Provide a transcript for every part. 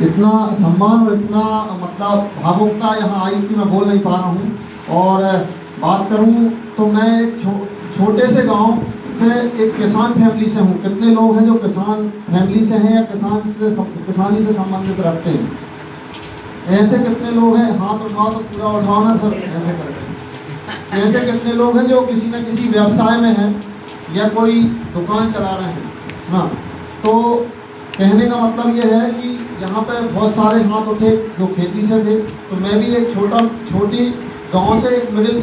इतना सम्मान और इतना मतलब भावुकता यहाँ आई कि मैं बोल नहीं पा रहा हूँ। और बात करूँ तो मैं एक छोटे से गांव से एक किसान फैमिली से हूँ। कितने लोग हैं जो किसान फैमिली से हैं या किसानी से संबंधित रखते हैं? ऐसे कितने लोग हैं? हाथ उठाओ तो पूरा उठाओ ना सर, ऐसे करके। ऐसे कितने लोग हैं जो किसी न किसी व्यवसाय में हैं या कोई दुकान चला रहे हैं ना? तो कहने का मतलब ये है कि यहाँ पे बहुत सारे हाथ उठे जो खेती से थे। तो मैं भी एक छोटी गांव से एक मिडिल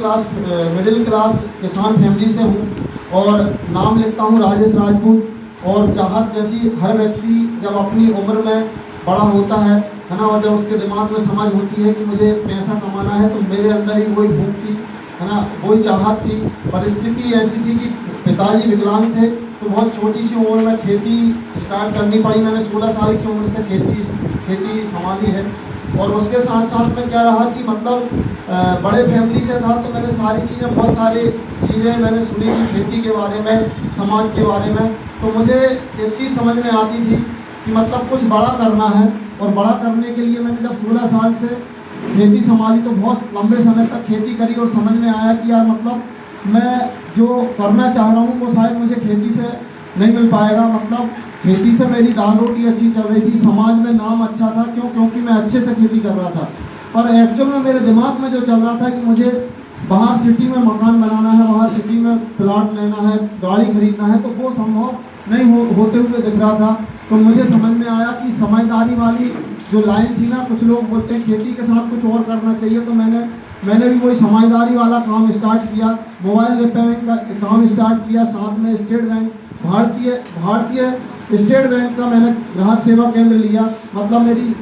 क्लास किसान फैमिली से हूँ और नाम लिखता हूँ राजेश राजपूत। और चाहत जैसी हर व्यक्ति जब अपनी उम्र में बड़ा होता है ना, और जब उसके दिमाग में समझ होती है कि मुझे पैसा कमाना है, तो मेरे अंदर ही वही भूख थी, है ना, वही चाहत थी। परिस्थिति ऐसी थी कि पिताजी विकलांग थे, तो बहुत छोटी सी उम्र में खेती स्टार्ट करनी पड़ी। मैंने 16 साल की उम्र से खेती संभाली है। और उसके साथ साथ में क्या रहा कि मतलब बड़े फैमिली से था, तो मैंने बहुत सारी चीज़ें मैंने सुनी थी खेती के बारे में, समाज के बारे में। तो मुझे एक चीज़ समझ में आती थी कि मतलब कुछ बड़ा करना है। और बड़ा करने के लिए मैंने जब 16 साल से खेती संभाली तो बहुत लंबे समय तक खेती करी और समझ में आया कि यार मतलब मैं जो करना चाह रहा हूँ वो शायद मुझे खेती से नहीं मिल पाएगा। मतलब खेती से मेरी दाल रोटी अच्छी चल रही थी, समाज में नाम अच्छा था, क्योंकि मैं अच्छे से खेती कर रहा था। पर एक्चुअल में मेरे दिमाग में जो चल रहा था कि मुझे बाहर सिटी में मकान बनाना है, बाहर सिटी में प्लाट लेना है, गाड़ी खरीदना है, तो वो संभव नहीं होते हुए दिख रहा था। तो मुझे समझ में आया कि समझदारी वाली जो लाइन थी ना, कुछ लोग बोलते हैं खेती के साथ कुछ और करना चाहिए, तो मैंने भी वही समझदारी वाला काम स्टार्ट किया। मोबाइल रिपेयरिंग का काम स्टार्ट किया, साथ में स्टेट बैंक भारतीय स्टेट बैंक का मैंने ग्राहक सेवा केंद्र लिया। मतलब मेरी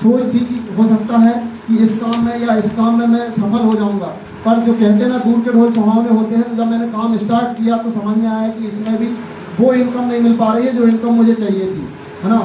सोच थी कि हो सकता है कि इस काम में या इस काम में मैं सफल हो जाऊंगा। पर जो कहते हैं ना, दूर के ढोल सुहावने होते हैं। तो जब मैंने काम स्टार्ट किया तो समझ में आया कि इसमें भी वो इनकम नहीं मिल पा रही है जो इनकम मुझे चाहिए थी, है ना।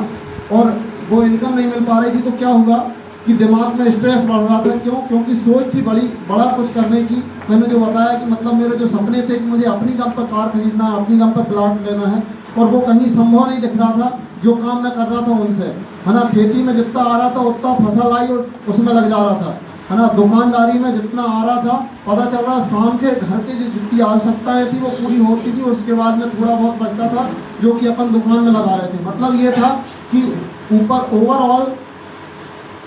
और वो इनकम नहीं मिल पा रही थी तो क्या हुआ कि दिमाग में स्ट्रेस बढ़ रहा था। क्योंकि सोच थी बड़ा कुछ करने की। मैंने जो बताया कि मतलब मेरे जो सपने थे कि मुझे अपनी दम पर कार खरीदना है, अपनी दम पर प्लाट लेना है, और वो कहीं संभव नहीं दिख रहा था जो काम मैं कर रहा था उनसे, है ना। खेती में जितना आ रहा था उतना फसल आई और उसमें लग जा रहा था, है ना। दुकानदारी में जितना आ रहा था, पता चल रहा शाम के घर की जितनी आवश्यकताएं थी वो पूरी होती थी। उसके बाद में थोड़ा बहुत बचता था जो कि अपन दुकान में लगा रहे थे। मतलब ये था कि ऊपर ओवरऑल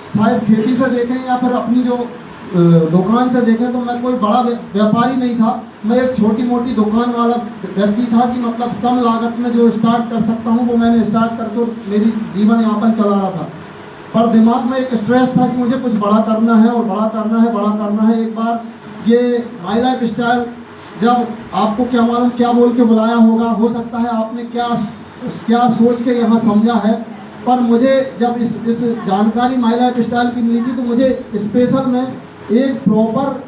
शायद खेती से देखें या फिर अपनी जो दुकान से देखें तो मैं कोई बड़ा व्यापारी नहीं था। मैं एक छोटी मोटी दुकान वाला व्यक्ति था कि मतलब कम लागत में जो स्टार्ट कर सकता हूँ वो मैंने स्टार्ट करके मेरी जीवन यापन चला रहा था। पर दिमाग में एक स्ट्रेस था कि मुझे कुछ बड़ा करना है और बड़ा करना है। एक बार ये माई लाइफ स्टाइल जब आपको क्या मालूम क्या बोल के बुलाया होगा, हो सकता है आपने क्या सोच के यहाँ समझा है। पर मुझे जब इस जानकारी माई लाइफ स्टाइल की मिली थी तो मुझे स्पेशल में एक प्रॉपर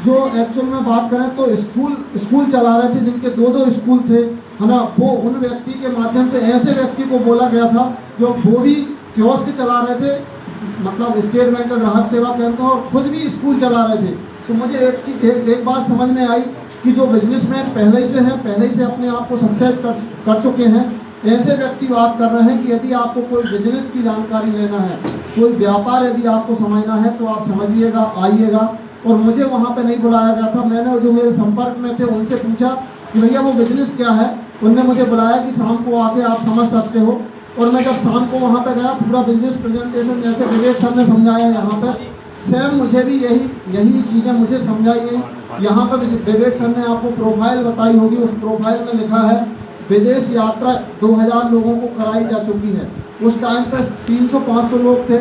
जो एक्चुअल में बात करें तो स्कूल चला रहे थे जिनके दो स्कूल थे, है ना। वो उन व्यक्ति के माध्यम से ऐसे व्यक्ति को बोला गया था जो वो भी कियोस्क चला रहे थे, मतलब स्टेट बैंक का ग्राहक सेवा केंद्र था, और खुद भी स्कूल चला रहे थे। तो मुझे एक बात समझ में आई कि जो बिजनेसमैन पहले ही से अपने आप को सक्सेस कर चुके हैं, ऐसे व्यक्ति बात कर रहे हैं कि यदि आपको कोई बिजनेस की जानकारी लेना है, कोई व्यापार यदि आपको समझना है तो आप समझिएगा, आइएगा। और मुझे वहाँ पे नहीं बुलाया गया था। मैंने जो मेरे संपर्क में थे उनसे पूछा कि भैया वो बिजनेस क्या है। उनने मुझे बुलाया कि शाम को आके आप समझ सकते हो। और मैं जब शाम को वहाँ पे गया, पूरा बिजनेस प्रेजेंटेशन जैसे विवेक सर ने समझाया यहाँ पर, सेम मुझे भी यही चीज़ें मुझे समझाई गई। यहाँ पर विवेक सर ने आपको प्रोफाइल बताई होगी, उस प्रोफाइल में लिखा है विदेश यात्रा 2000 लोगों को कराई जा चुकी है। उस टाइम पर 300-500 लोग थे।